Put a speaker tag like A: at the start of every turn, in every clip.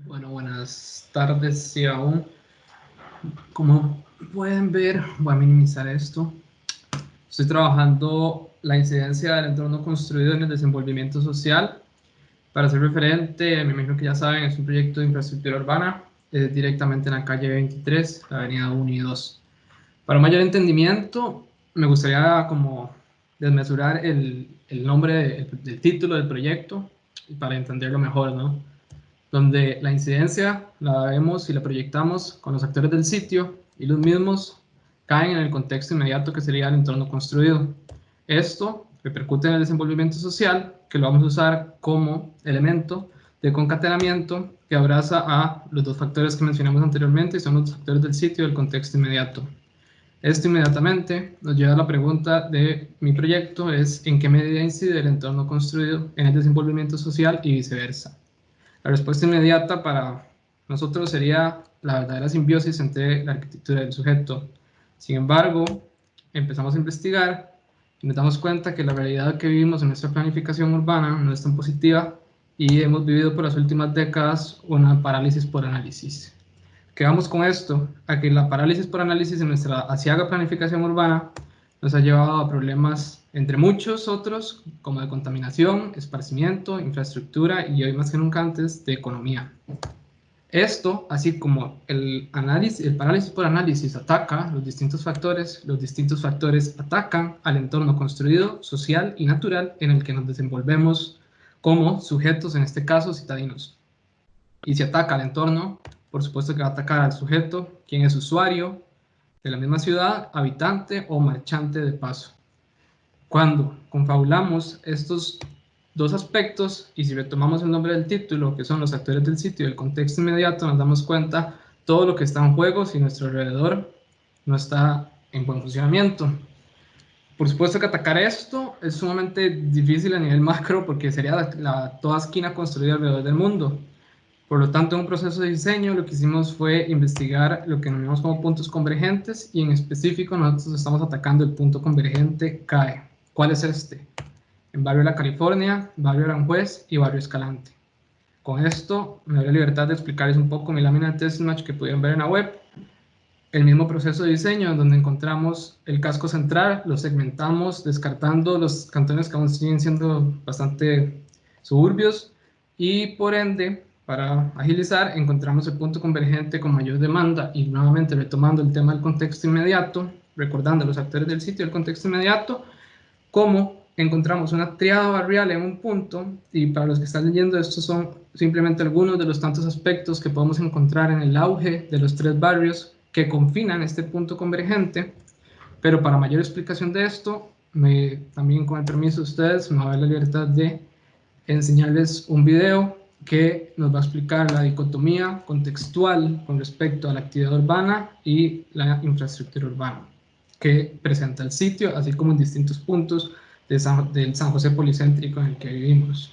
A: Bueno, buenas tardes, sí, aún. Como pueden ver, voy a minimizar esto. Estoy trabajando la incidencia del entorno construido en el desenvolvimiento social. Para ser referente, me imagino que ya saben, es un proyecto de infraestructura urbana, directamente en la calle 23, la avenida 1 y 2. Para un mayor entendimiento, me gustaría como desmesurar el nombre del título del proyecto para entenderlo mejor, ¿no? Donde la incidencia la vemos y la proyectamos con los actores del sitio y los mismos caen en el contexto inmediato que sería el entorno construido. Esto repercute en el desenvolvimiento social, que lo vamos a usar como elemento de concatenamiento que abraza a los dos factores que mencionamos anteriormente y son los factores del sitio y el contexto inmediato. Esto inmediatamente nos lleva a la pregunta de mi proyecto, es en qué medida incide el entorno construido en el desenvolvimiento social y viceversa. La respuesta inmediata para nosotros sería la verdadera simbiosis entre la arquitectura y el sujeto. Sin embargo, empezamos a investigar y nos damos cuenta que la realidad que vivimos en nuestra planificación urbana no es tan positiva y hemos vivido por las últimas décadas una parálisis por análisis. ¿Qué vamos con esto? A que la parálisis por análisis en nuestra asiaga planificación urbana nos ha llevado a problemas, entre muchos otros, como de contaminación, esparcimiento, infraestructura y hoy más que nunca antes, de economía. Esto, así como el parálisis por análisis ataca los distintos factores atacan al entorno construido, social y natural en el que nos desenvolvemos como sujetos, en este caso citadinos. Y si ataca al entorno, por supuesto que va a atacar al sujeto, quien es usuario de la misma ciudad, habitante o marchante de paso. Cuando confabulamos estos dos aspectos y si retomamos el nombre del título, que son los actores del sitio y el contexto inmediato, nos damos cuenta todo lo que está en juego si nuestro alrededor no está en buen funcionamiento. Por supuesto que atacar esto es sumamente difícil a nivel macro porque sería toda esquina construida alrededor del mundo. Por lo tanto, en un proceso de diseño lo que hicimos fue investigar lo que denominamos como puntos convergentes y en específico nosotros estamos atacando el punto convergente CAE. ¿Cuál es este? En Barrio La California, Barrio Aranjuez y Barrio Escalante. Con esto me doy la libertad de explicarles un poco mi lámina de test match que pudieron ver en la web. El mismo proceso de diseño en donde encontramos el casco central, lo segmentamos descartando los cantones que aún siguen siendo bastante suburbios y por ende, para agilizar, encontramos el punto convergente con mayor demanda y nuevamente retomando el tema del contexto inmediato, recordando los actores del sitio, el contexto inmediato, cómo encontramos una triada barrial en un punto y para los que están leyendo estos son simplemente algunos de los tantos aspectos que podemos encontrar en el auge de los tres barrios que confinan este punto convergente, pero para mayor explicación de esto, también con el permiso de ustedes, me va a dar la libertad de enseñarles un video que nos va a explicar la dicotomía contextual con respecto a la actividad urbana y la infraestructura urbana que presenta el sitio, así como en distintos puntos del San José policéntrico en el que vivimos.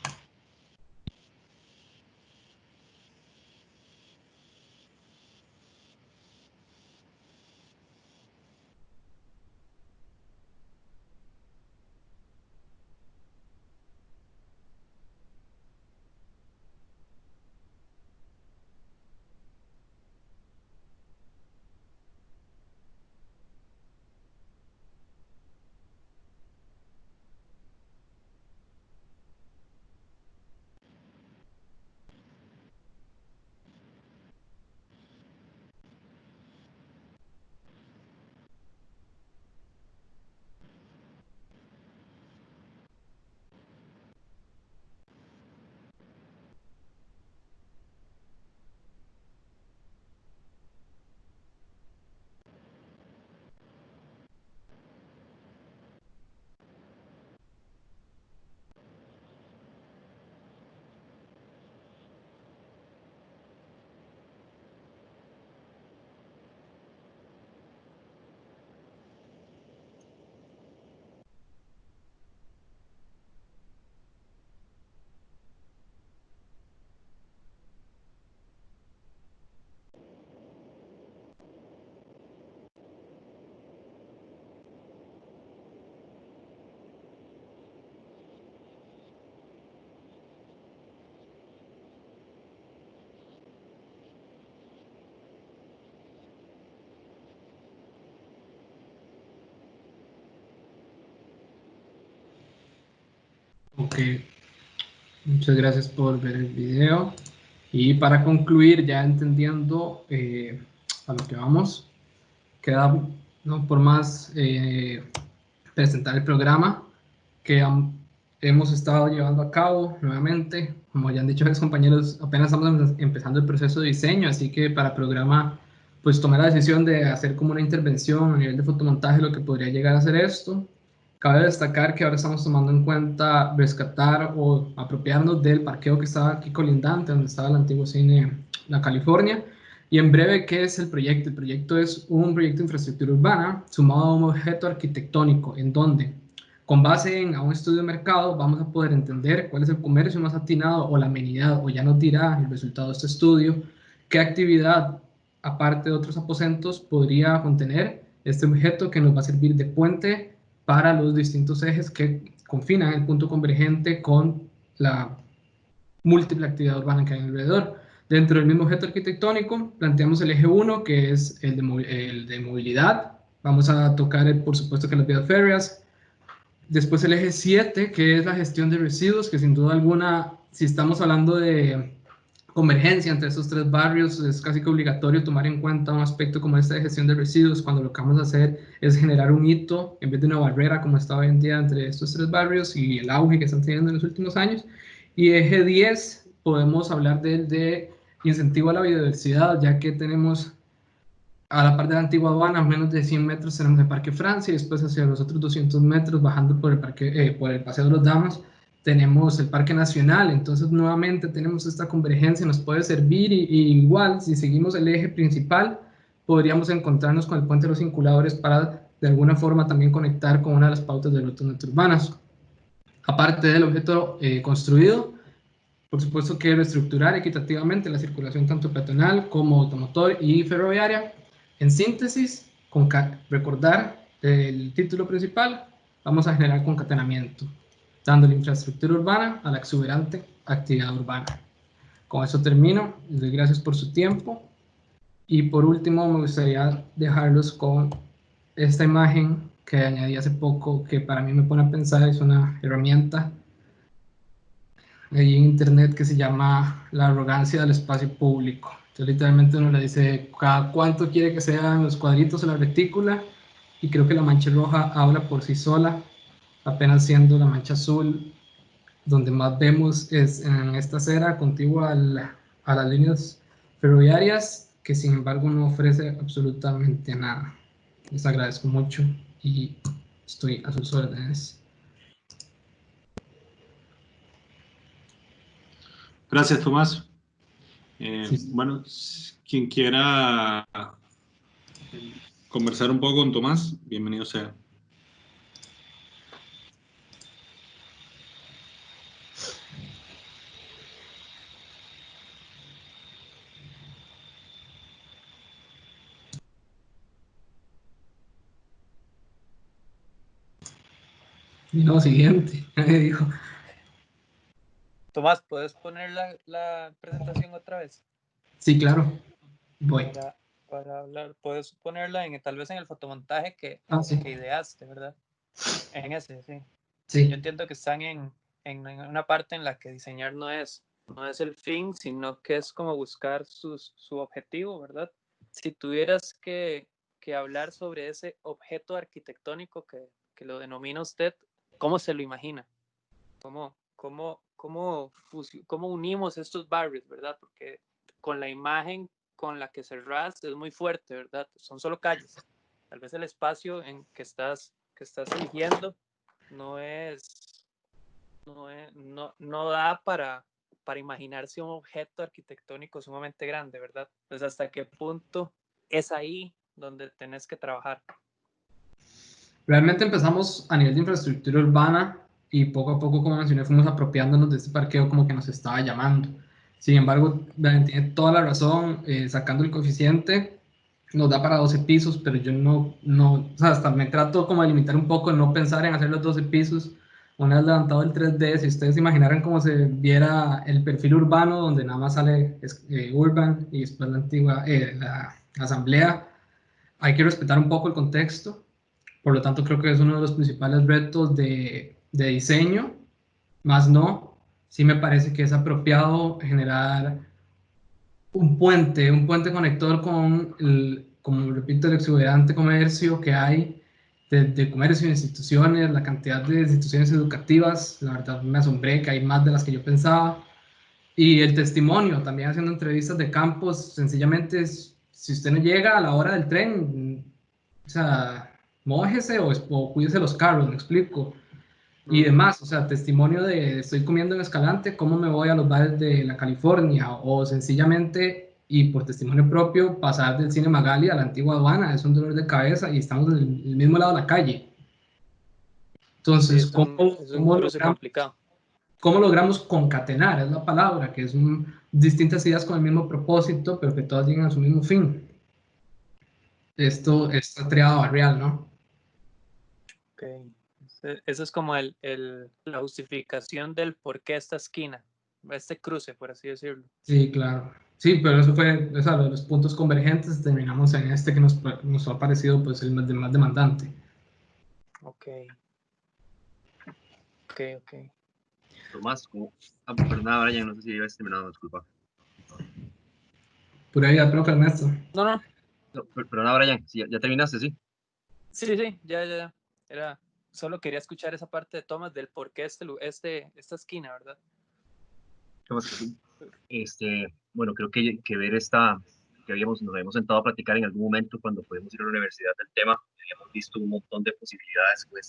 A: Ok, muchas gracias por ver el video. Y para concluir, ya entendiendo a lo que vamos, queda no por más presentar el programa que hemos estado llevando a cabo nuevamente. Como ya han dicho los compañeros, apenas estamos empezando el proceso de diseño, así que para el programa pues tomé la decisión de hacer como una intervención a nivel de fotomontaje, lo que podría llegar a ser esto. Cabe destacar que ahora estamos tomando en cuenta rescatar o apropiarnos del parqueo que estaba aquí colindante, donde estaba el antiguo cine La California. Y en breve, ¿qué es el proyecto? El proyecto es un proyecto de infraestructura urbana sumado a un objeto arquitectónico, en donde, con base en un estudio de mercado, vamos a poder entender cuál es el comercio más atinado o la amenidad, o ya nos dirá el resultado de este estudio, qué actividad, aparte de otros aposentos, podría contener este objeto que nos va a servir de puente para los distintos ejes que confinan el punto convergente con la múltiple actividad urbana que hay alrededor. Dentro del mismo objeto arquitectónico planteamos el eje 1, que es el de movilidad. Vamos a tocar, por supuesto, que las vías férreas. Después el eje 7, que es la gestión de residuos, que sin duda alguna, si estamos hablando de convergencia entre esos tres barrios, es casi que obligatorio tomar en cuenta un aspecto como este de gestión de residuos, cuando lo que vamos a hacer es generar un hito en vez de una barrera como está hoy en día entre estos tres barrios y el auge que están teniendo en los últimos años. Y eje 10, podemos hablar de incentivo a la biodiversidad, ya que tenemos a la parte de la antigua aduana, a menos de 100 metros tenemos el Parque Francia, y después hacia los otros 200 metros, bajando por el Paseo de los Damas, tenemos el Parque Nacional. Entonces nuevamente tenemos esta convergencia, nos puede servir, y igual si seguimos el eje principal, podríamos encontrarnos con el Puente de los Inculadores para de alguna forma también conectar con una de las pautas de rutas urbanas. Aparte del objeto construido, por supuesto que reestructurar equitativamente la circulación tanto peatonal como automotor y ferroviaria. En síntesis, recordar el título principal, vamos a generar concatenamiento, dando la infraestructura urbana a la exuberante actividad urbana. Con eso termino, les doy gracias por su tiempo, y por último me gustaría dejarlos con esta imagen que añadí hace poco, que para mí me pone a pensar, es una herramienta ahí en internet que se llama La arrogancia del espacio público. Entonces literalmente uno le dice cada cuánto quiere que sean los cuadritos o la retícula, y creo que la mancha roja habla por sí sola, apenas siendo la mancha azul donde más vemos es en esta acera contigua a las líneas ferroviarias, que sin embargo no ofrece absolutamente nada. Les agradezco mucho y estoy a sus órdenes.
B: Gracias, Tomás.
A: Sí.
B: Bueno, quien quiera conversar un poco con Tomás, bienvenido sea.
A: No, siguiente, me dijo.
C: Tomás, ¿puedes poner la presentación otra vez?
A: Sí, claro. Voy.
C: Para hablar, puedes ponerla tal vez en el fotomontaje que
A: Sí.
C: ideaste, ¿verdad? En ese, sí.
A: Sí.
C: Yo entiendo que están en una parte en la que diseñar no es el fin, sino que es como buscar su objetivo, ¿verdad? Si tuvieras que hablar sobre ese objeto arquitectónico que lo denomina usted, ¿cómo se lo imagina? ¿Cómo unimos estos barrios, verdad? Porque con la imagen con la que cerrás es muy fuerte, ¿verdad? Son solo calles. Tal vez el espacio en que estás eligiendo no da para imaginarse un objeto arquitectónico sumamente grande, ¿verdad? Entonces, ¿hasta qué punto es ahí donde tenés que trabajar?
A: Realmente empezamos a nivel de infraestructura urbana, y poco a poco, como mencioné, fuimos apropiándonos de este parqueo como que nos estaba llamando. Sin embargo, tiene toda la razón, sacando el coeficiente nos da para 12 pisos, pero yo no, o sea, hasta me trato como de limitar un poco, no pensar en hacer los 12 pisos. Una vez levantado el 3D, si ustedes imaginaran cómo se viera el perfil urbano, donde nada más sale Urban y después la antigua, la asamblea, hay que respetar un poco el contexto. Por lo tanto, creo que es uno de los principales retos de diseño, más no, sí me parece que es apropiado generar un puente conector con como repito, el exuberante comercio que hay de comercio e instituciones, la cantidad de instituciones educativas, la verdad me asombré que hay más de las que yo pensaba, y el testimonio, también haciendo entrevistas de campos, sencillamente, si usted no llega a la hora del tren, o sea, mójese o cuídese los carros, me explico. Y demás, o sea, testimonio de estoy comiendo en Escalante, ¿cómo me voy a los bares de la California? O sencillamente, y por testimonio propio, pasar del Cine Magali a la antigua aduana, es un dolor de cabeza y estamos en el mismo lado de la calle.
C: Sí,
A: Entonces,
C: es un cruce complicado.
A: ¿cómo logramos concatenar? Es la palabra, que es distintas ideas con el mismo propósito, pero que todas llegan a su mismo fin. Esto está triada barrial, ¿no?
C: Ok. Esa es como la justificación del por qué esta esquina, este cruce, por así decirlo.
A: Sí, claro. Sí, pero eso fue, o sea, los puntos convergentes, terminamos en este que nos ha parecido pues el más demandante.
C: Ok.
D: Tomás, perdona, Brian, no sé si habías terminado, disculpa.
A: Pura vida, profe Ernesto.
C: No.
D: No, perdona, Brian, si ya terminaste, ¿sí?
C: Sí, ya. Solo quería escuchar esa parte de Tomás del por qué esta esquina, ¿verdad?
D: Bueno, creo que ver nos habíamos sentado a platicar en algún momento cuando pudimos ir a la universidad del tema, habíamos visto un montón de posibilidades con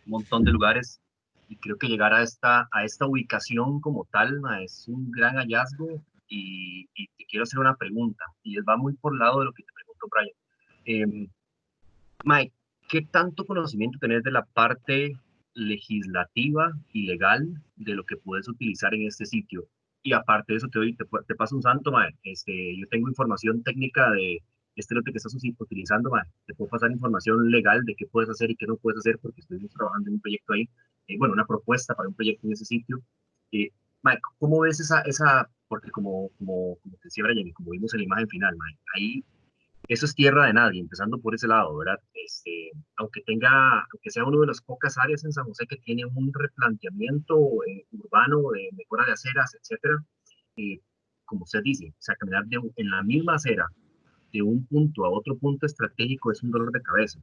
D: un montón de lugares, y creo que llegar a esta ubicación como tal, es un gran hallazgo, y te quiero hacer una pregunta, y va muy por el lado de lo que te preguntó Brian. Mike, ¿qué tanto conocimiento tenés de la parte legislativa y legal de lo que puedes utilizar en este sitio? Y aparte de eso, te paso un santo, mae. Yo tengo información técnica de este lote que estás utilizando, mae. Te puedo pasar información legal de qué puedes hacer y qué no puedes hacer, porque estuvimos trabajando en un proyecto ahí, bueno, una propuesta para un proyecto en ese sitio. Mike, ¿cómo ves porque como te decía Brian, y como vimos en la imagen final, mae, ahí eso es tierra de nadie, empezando por ese lado, ¿verdad? Aunque sea una de las pocas áreas en San José que tiene un replanteamiento urbano de mejora de aceras, etcétera, como usted dice, o sea, caminar en la misma acera de un punto a otro punto estratégico es un dolor de cabeza.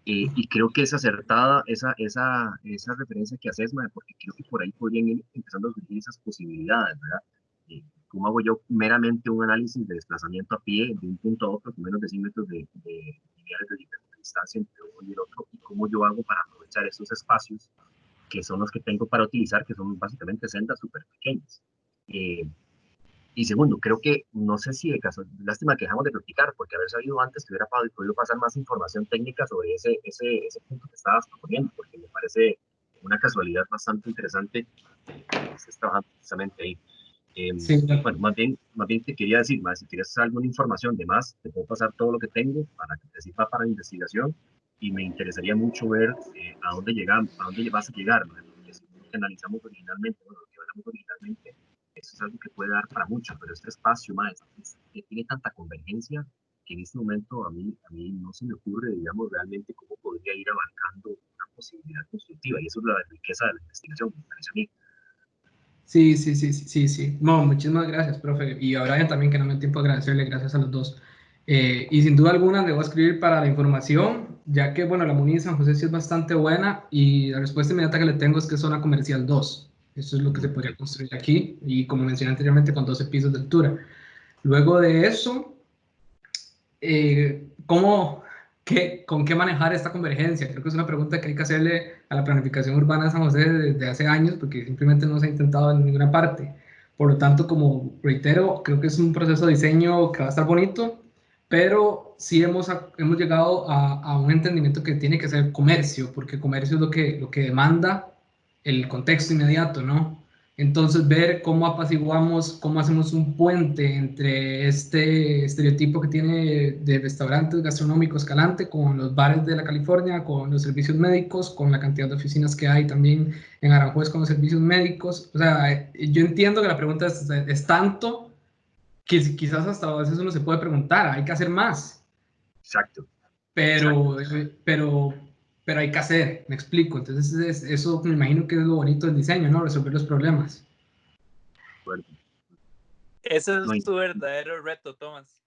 D: Y creo que es acertada esa referencia que haces, mae, porque creo que por ahí podrían ir empezando a surgir esas posibilidades, ¿verdad? ¿Cómo hago yo meramente un análisis de desplazamiento a pie de un punto a otro con menos de 100 metros de lineales de distancia entre uno y el otro? ¿Y cómo yo hago para aprovechar esos espacios que son los que tengo para utilizar, que son básicamente sendas súper pequeñas? Y segundo, creo que, no sé si de caso, lástima que dejamos de platicar, porque haber sabido antes te hubiera podido pasar más información técnica sobre ese punto que estabas proponiendo, porque me parece una casualidad bastante interesante que estés trabajando precisamente ahí.
A: Sí,
D: Bueno, más bien te quería decir, más si quieres alguna información de más, te puedo pasar todo lo que tengo para que te sirva para investigación, y me interesaría mucho ver a dónde vas a llegar, ¿no? Porque si lo que analizamos originalmente, bueno, lo que hablamos originalmente, eso es algo que puede dar para mucho, pero este espacio más tiene tanta convergencia que en este momento a mí no se me ocurre, digamos, realmente cómo podría ir abarcando una posibilidad constructiva, y eso es la riqueza de la investigación, me parece a mí.
A: Sí. No, muchísimas gracias, profe. Y a Brian también, que no me dio tiempo de agradecerle, gracias a los dos. Y sin duda alguna le voy a escribir para la información, ya que, bueno, la MUNI de San José sí es bastante buena y la respuesta inmediata que le tengo es que es zona comercial 2. Eso es lo que se podría construir aquí y, como mencioné anteriormente, con 12 pisos de altura. Luego de eso, ¿con qué manejar esta convergencia? Creo que es una pregunta que hay que hacerle a la planificación urbana de San José desde hace años, porque simplemente no se ha intentado en ninguna parte. Por lo tanto, como reitero, creo que es un proceso de diseño que va a estar bonito, pero sí hemos llegado a un entendimiento que tiene que ser comercio, porque comercio es lo que demanda el contexto inmediato, ¿no? Entonces, ver cómo apaciguamos, cómo hacemos un puente entre este estereotipo que tiene de restaurantes gastronómicos Escalante con los bares de la California, con los servicios médicos, con la cantidad de oficinas que hay también en Aranjuez con los servicios médicos. O sea, yo entiendo que la pregunta es tanto que quizás hasta a veces uno se puede preguntar, hay que hacer más.
D: Exacto.
A: Pero pero hay que hacer, me explico. Entonces eso me imagino que es lo bonito del diseño, ¿no? Resolver los problemas.
D: Bueno,
C: Ese
D: no hay-
C: es tu verdadero reto, Tomás.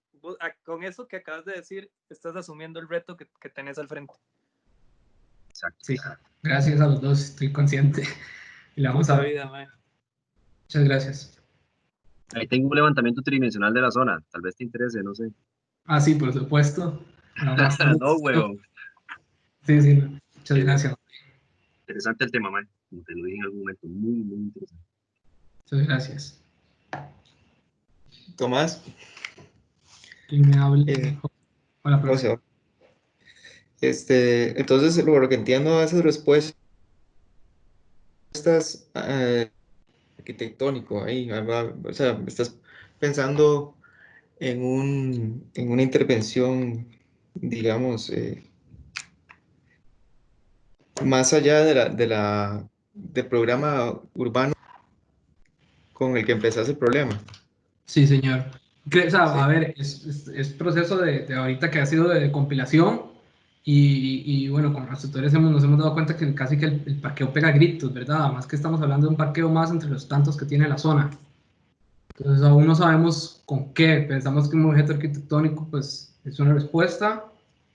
C: Con eso que acabas de decir, estás asumiendo el reto que tenés al frente.
D: exacto.
A: Sí, gracias a los dos, estoy consciente. Y le vamos
C: Puta
A: a...
C: vida, man.
A: Muchas gracias.
D: Ahí tengo un levantamiento tridimensional de la zona, tal vez te interese, no sé.
A: Ah, sí, por supuesto. Bueno, más tarde.
D: No, huevón.
A: Sí, sí, no. Muchas
D: Eh,
A: gracias.
D: Interesante el tema, man. Como te lo dije en algún momento, muy, muy interesante.
A: Muchas gracias.
E: Tomás,
A: ¿Quién me hable?
E: eh,
A: Hola,
E: ¿cómo
A: profe.
E: se llama? Entonces, lo que entiendo de esas respuestas arquitectónico ahí, o sea, estás pensando en una intervención, digamos, más allá del programa urbano con el que empezaste el problema.
A: Sí, señor. O sea, a
E: Sí.
A: ver, es proceso de ahorita que ha sido de compilación y bueno, con los tutores nos hemos dado cuenta que casi que el parqueo pega gritos, ¿verdad? Además que estamos hablando de un parqueo más entre los tantos que tiene la zona. Entonces aún no sabemos con qué. Pensamos que un objeto arquitectónico pues es una respuesta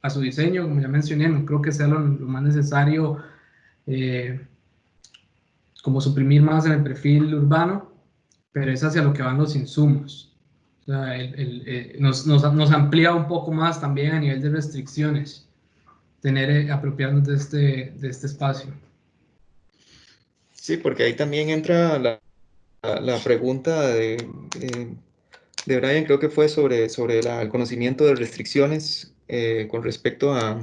A: a su diseño, como ya mencioné, no creo que sea lo más necesario eh, como suprimir más en el perfil urbano, pero es hacia lo que van los insumos. O sea, nos amplía un poco más también a nivel de restricciones, tener, apropiarnos de este espacio.
E: Sí, porque ahí también entra la pregunta de Brian, creo que fue sobre el conocimiento de restricciones con respecto a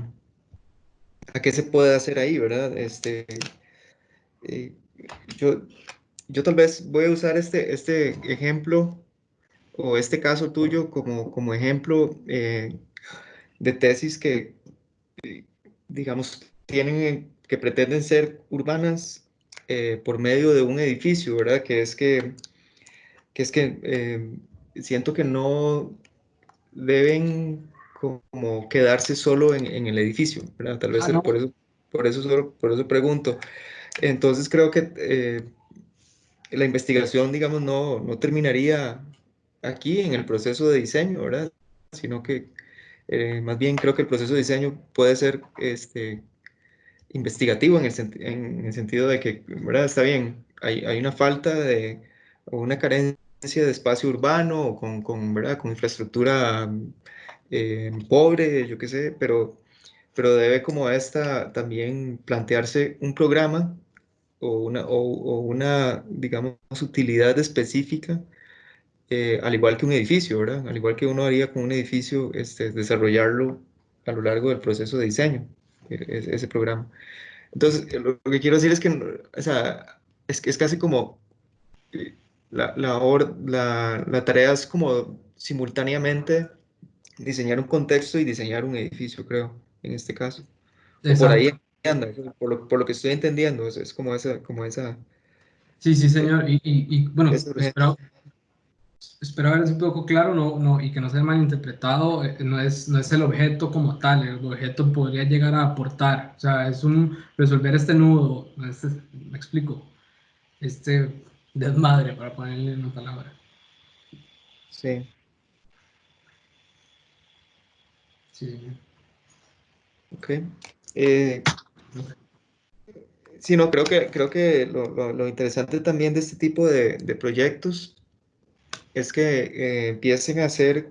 E: qué se puede hacer ahí, ¿verdad? Eh, yo, yo tal vez voy a usar este ejemplo o este caso tuyo como ejemplo de tesis que, digamos, que pretenden ser urbanas por medio de un edificio, ¿verdad? Que siento que no deben como quedarse solo en el edificio, ¿verdad? Tal vez
A: Ah, no.
E: por eso pregunto. Entonces creo que la investigación, digamos, no terminaría aquí en el proceso de diseño, ¿verdad? Sino que más bien creo que el proceso de diseño puede ser investigativo en el sentido de que, ¿verdad? Está bien, hay una falta o una carencia de espacio urbano o ¿verdad? Con infraestructura pobre, yo qué sé, pero debe como esta también plantearse un programa o una, digamos, utilidad específica, al igual que un edificio, ¿verdad? Al igual que uno haría con un edificio, desarrollarlo a lo largo del proceso de diseño, ese programa. Entonces, lo que quiero decir es que, o sea, es casi como la tarea es como simultáneamente diseñar un contexto y diseñar un edificio, creo, en este caso. O por ahí
A: Exacto.
E: anda, por lo que estoy entendiendo, es como esa,
A: Sí, sí, señor. Y bueno,
E: esa urgencia.
A: espero haber sido un poco claro y que no sea malinterpretado. No es el objeto como tal, el objeto podría llegar a aportar. O sea, es resolver este nudo, me explico, este desmadre, para ponerle una palabra.
E: Sí,
A: Sí, señor.
E: ok. Eh, sí, no, creo que lo interesante también de este tipo de proyectos es que empiecen a hacer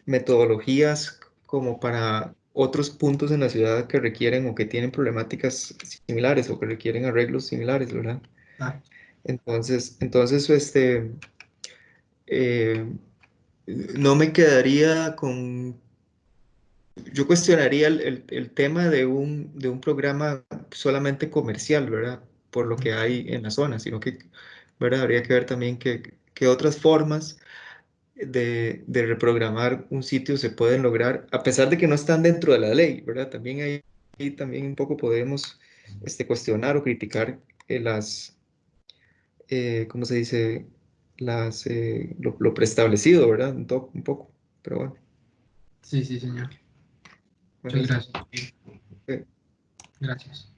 E: metodologías como para otros puntos en la ciudad que requieren o que tienen problemáticas similares o que requieren arreglos similares, ¿verdad?
A: Ah,
E: Entonces, eh, no me quedaría con... Yo cuestionaría el tema de un programa solamente comercial, ¿verdad? Por lo que hay en la zona, sino que, ¿verdad? Habría que ver también qué otras formas de reprogramar un sitio se pueden lograr, a pesar de que no están dentro de la ley, ¿verdad? También ahí también un poco podemos cuestionar o criticar ¿cómo se dice? Lo preestablecido, ¿verdad? Un poco, pero bueno,
A: sí, sí, señor. Muchas
E: buenísimo.
A: gracias. Gracias.